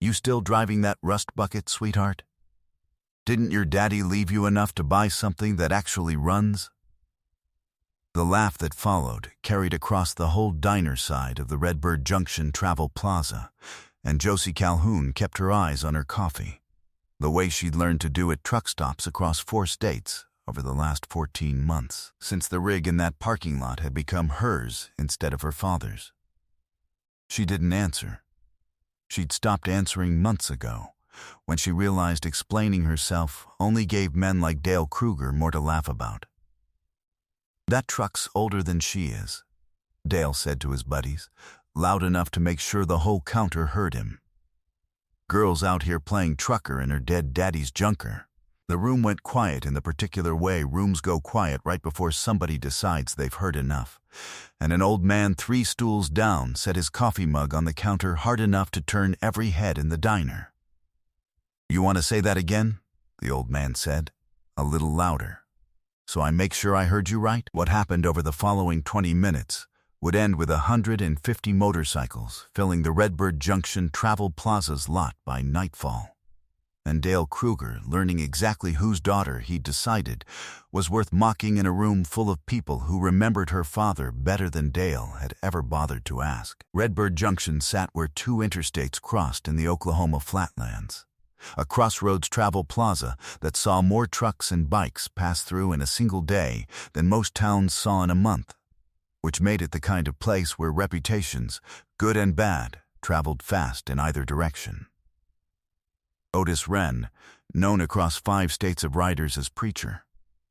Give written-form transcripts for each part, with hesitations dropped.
You still driving that rust bucket, sweetheart? Didn't your daddy leave you enough to buy something that actually runs? The laugh that followed carried across the whole diner side of the Redbird Junction Travel Plaza, and Josie Calhoun kept her eyes on her coffee, the way she'd learned to do at truck stops across 4 states over the last 14 months, since the rig in that parking lot had become hers instead of her father's. She didn't answer. She'd stopped answering months ago, when she realized explaining herself only gave men like Dale Kruger more to laugh about. "That truck's older than she is," Dale said to his buddies, loud enough to make sure the whole counter heard him. "Girl's out here playing trucker in her dead daddy's junker." The room went quiet in the particular way rooms go quiet right before somebody decides they've heard enough, and an old man 3 stools down set his coffee mug on the counter hard enough to turn every head in the diner. "You want to say that again?" the old man said, a little louder, "so I make sure I heard you right?" What happened over the following 20 minutes would end with 150 motorcycles filling the Redbird Junction Travel Plaza's lot by nightfall, and Dale Kruger learning exactly whose daughter he'd decided was worth mocking in a room full of people who remembered her father better than Dale had ever bothered to ask. Redbird Junction sat where 2 interstates crossed in the Oklahoma flatlands, a crossroads travel plaza that saw more trucks and bikes pass through in a single day than most towns saw in a month, which made it the kind of place where reputations, good and bad, traveled fast in either direction. Otis Wren, known across 5 states of riders as Preacher,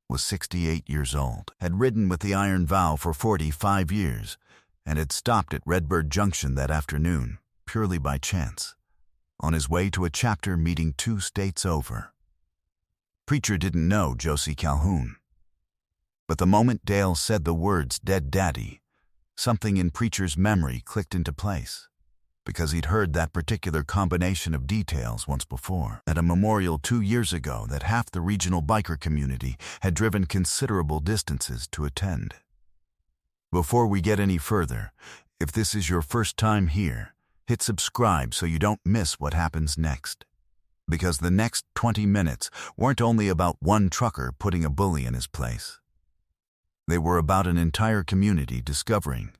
was 68 years old, had ridden with the Iron Vow for 45 years, and had stopped at Redbird Junction that afternoon, purely by chance, on his way to a chapter meeting 2 states over. Preacher didn't know Josie Calhoun, but the moment Dale said the words "dead daddy," something in Preacher's memory clicked into place, because he'd heard that particular combination of details once before, at a memorial 2 years ago that half the regional biker community had driven considerable distances to attend. Before we get any further, if this is your first time here, hit subscribe so you don't miss what happens next. Because the next 20 minutes weren't only about one trucker putting a bully in his place. They were about an entire community discovering,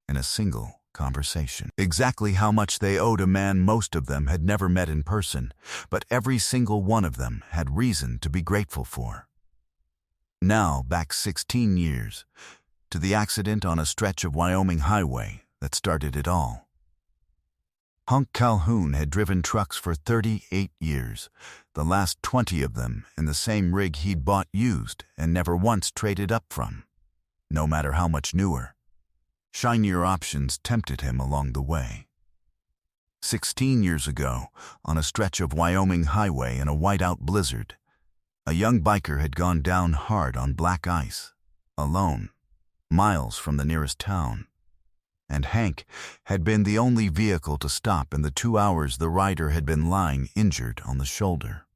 in a single conversation, exactly how much they owed a man most of them had never met in person, but every single one of them had reason to be grateful for. Now, back 16 years, to the accident on a stretch of Wyoming highway that started it all. Hunk Calhoun had driven trucks for 38 years, the last 20 of them in the same rig he'd bought used and never once traded up from, no matter how much newer. Shinier options tempted him along the way. 16 years ago, on a stretch of Wyoming highway in a whiteout blizzard, a young biker had gone down hard on black ice, alone, miles from the nearest town, and Hank had been the only vehicle to stop in the 2 hours the rider had been lying injured on the shoulder.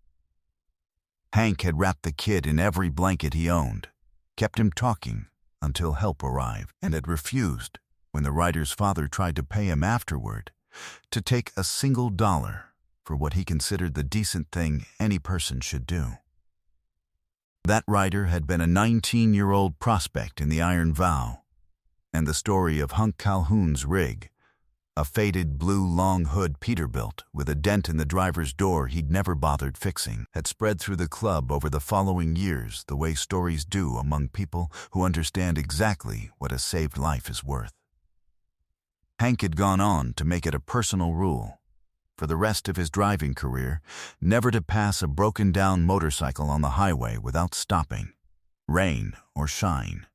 Hank had wrapped the kid in every blanket he owned, kept him talking until help arrived, and had refused, when the rider's father tried to pay him afterward, to take a single dollar for what he considered the decent thing any person should do. That rider had been a 19-year-old prospect in the Iron Vow, and the story of Hunk Calhoun's rig, a faded blue long hood Peterbilt with a dent in the driver's door he'd never bothered fixing, had spread through the club over the following years the way stories do among people who understand exactly what a saved life is worth. Hank had gone on to make it a personal rule, for the rest of his driving career, never to pass a broken-down motorcycle on the highway without stopping, rain or shine,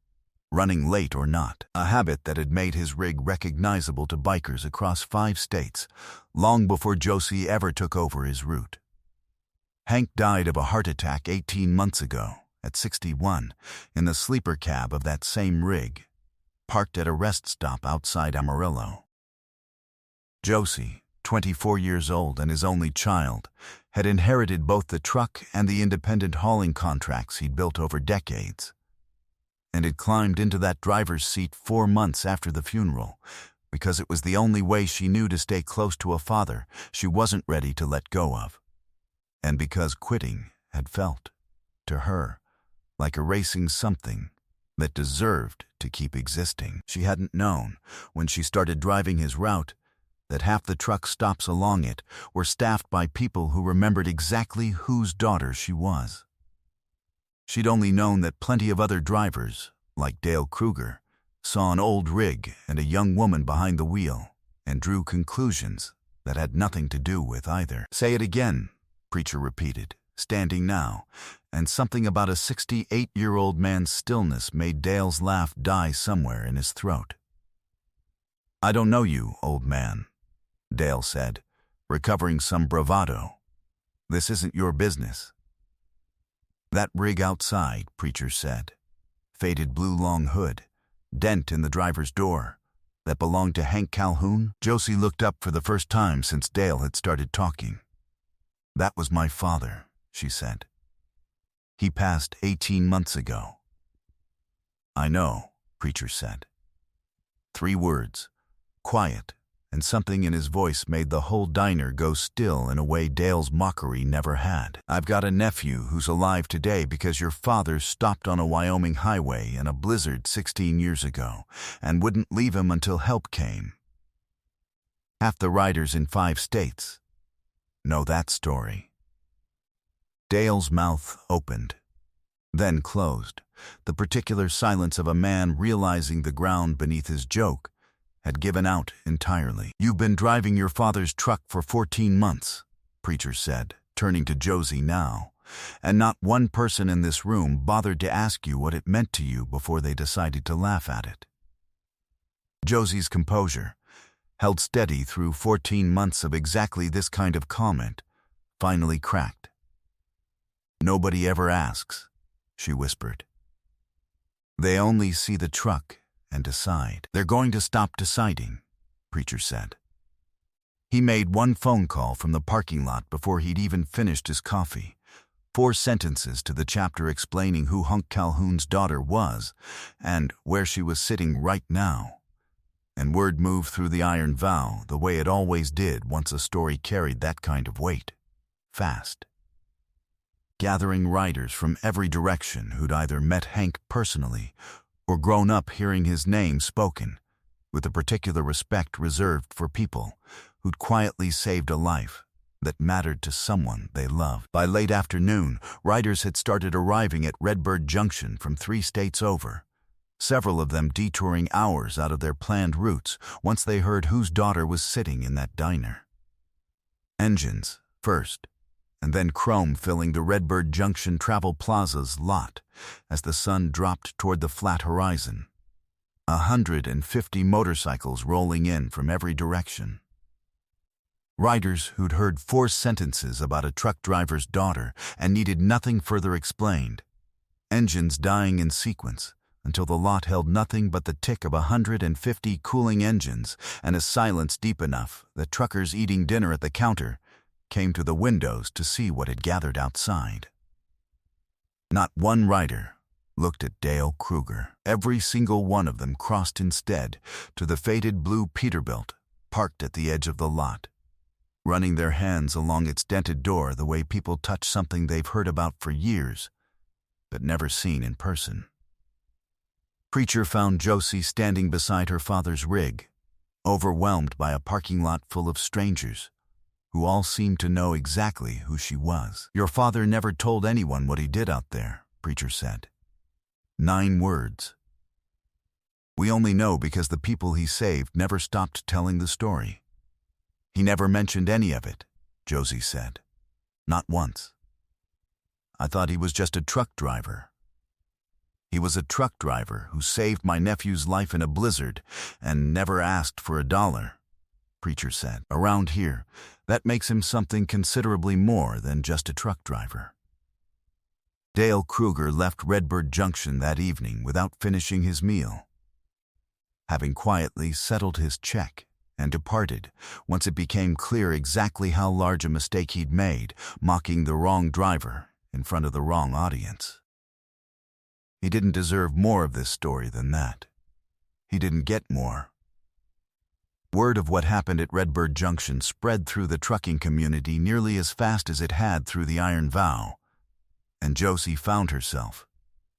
running late or not, a habit that had made his rig recognizable to bikers across 5 states, long before Josie ever took over his route. Hank died of a heart attack 18 months ago, at 61, in the sleeper cab of that same rig, parked at a rest stop outside Amarillo. Josie, 24 years old and his only child, had inherited both the truck and the independent hauling contracts he'd built over decades, and had climbed into that driver's seat 4 months after the funeral, because it was the only way she knew to stay close to a father she wasn't ready to let go of, and because quitting had felt, to her, like erasing something that deserved to keep existing. She hadn't known, when she started driving his route, that half the truck stops along it were staffed by people who remembered exactly whose daughter she was. She'd only known that plenty of other drivers, like Dale Kruger, saw an old rig and a young woman behind the wheel and drew conclusions that had nothing to do with either. "Say it again," Preacher repeated, standing now, and something about a 68-year-old man's stillness made Dale's laugh die somewhere in his throat. "I don't know you, old man," Dale said, recovering some bravado. "This isn't your business." "That rig outside," Preacher said. "Faded blue long hood, dent in the driver's door. That belonged to Hank Calhoun?" Josie looked up for the first time since Dale had started talking. "That was my father," she said. "He passed 18 months ago." "I know," Preacher said. 3 words, quiet, and something in his voice made the whole diner go still in a way Dale's mockery never had. "I've got a nephew who's alive today because your father stopped on a Wyoming highway in a blizzard 16 years ago and wouldn't leave him until help came. Half the riders in 5 states know that story." Dale's mouth opened, then closed, the particular silence of a man realizing the ground beneath his joke had given out entirely. "You've been driving your father's truck for 14 months, Preacher said, turning to Josie now, "and not one person in this room bothered to ask you what it meant to you before they decided to laugh at it." Josie's composure, held steady through 14 months of exactly this kind of comment, finally cracked. "Nobody ever asks," she whispered. "They only see the truck and decide." "They're going to stop deciding," Preacher said. He made one phone call from the parking lot before he'd even finished his coffee. 4 sentences to the chapter explaining who Hank Calhoun's daughter was and where she was sitting right now. And word moved through the iron vow the way it always did once a story carried that kind of weight. Fast. Gathering riders from every direction who'd either met Hank personally or grown up hearing his name spoken, with a particular respect reserved for people who'd quietly saved a life that mattered to someone they loved. By late afternoon, riders had started arriving at Redbird Junction from 3 states over, several of them detouring hours out of their planned routes once they heard whose daughter was sitting in that diner. Engines first, and then chrome filling the Redbird Junction Travel Plaza's lot as the sun dropped toward the flat horizon. 150 motorcycles rolling in from every direction. Riders who'd heard 4 sentences about a truck driver's daughter and needed nothing further explained. Engines dying in sequence until the lot held nothing but the tick of 150 cooling engines and a silence deep enough that truckers eating dinner at the counter came to the windows to see what had gathered outside. Not one rider looked at Dale Kruger. Every single one of them crossed instead to the faded blue Peterbilt parked at the edge of the lot, running their hands along its dented door the way people touch something they've heard about for years but never seen in person. Preacher found Josie standing beside her father's rig, overwhelmed by a parking lot full of strangers who all seemed to know exactly who she was. "Your father never told anyone what he did out there," Preacher said. 9 words. "We only know because the people he saved never stopped telling the story." "He never mentioned any of it," Josie said. "Not once. I thought he was just a truck driver." "He was a truck driver who saved my nephew's life in a blizzard and never asked for $1, Preacher said. "Around here, that makes him something considerably more than just a truck driver." Dale Kruger left Redbird Junction that evening without finishing his meal, having quietly settled his check and departed once it became clear exactly how large a mistake he'd made, mocking the wrong driver in front of the wrong audience. He didn't deserve more of this story than that. He didn't get more. Word of what happened at Redbird Junction spread through the trucking community nearly as fast as it had through the Iron Vow, and Josie found herself,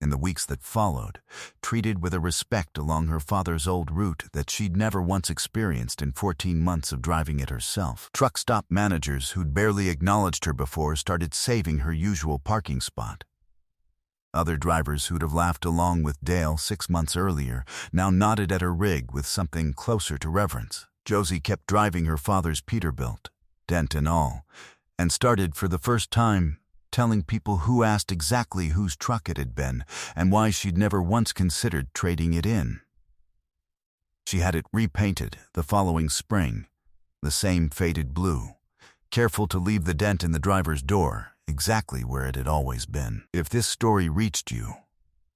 in the weeks that followed, treated with a respect along her father's old route that she'd never once experienced in 14 months of driving it herself. Truck stop managers who'd barely acknowledged her before started saving her usual parking spot. Other drivers who'd have laughed along with Dale 6 months earlier now nodded at her rig with something closer to reverence. Josie kept driving her father's Peterbilt, dent and all, and started for the first time telling people who asked exactly whose truck it had been and why she'd never once considered trading it in. She had it repainted the following spring, the same faded blue, careful to leave the dent in the driver's door exactly where it had always been. If this story reached you,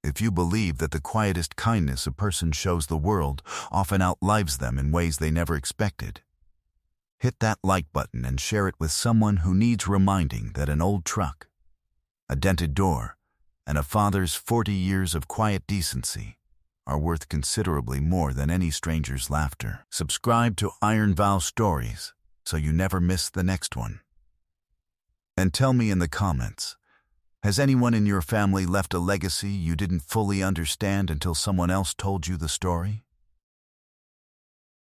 if you believe that the quietest kindness a person shows the world often outlives them in ways they never expected, hit that like button and share it with someone who needs reminding that an old truck, a dented door, and a father's 40 years of quiet decency are worth considerably more than any stranger's laughter. Subscribe to Iron Vow Stories so you never miss the next one. And tell me in the comments, has anyone in your family left a legacy you didn't fully understand until someone else told you the story?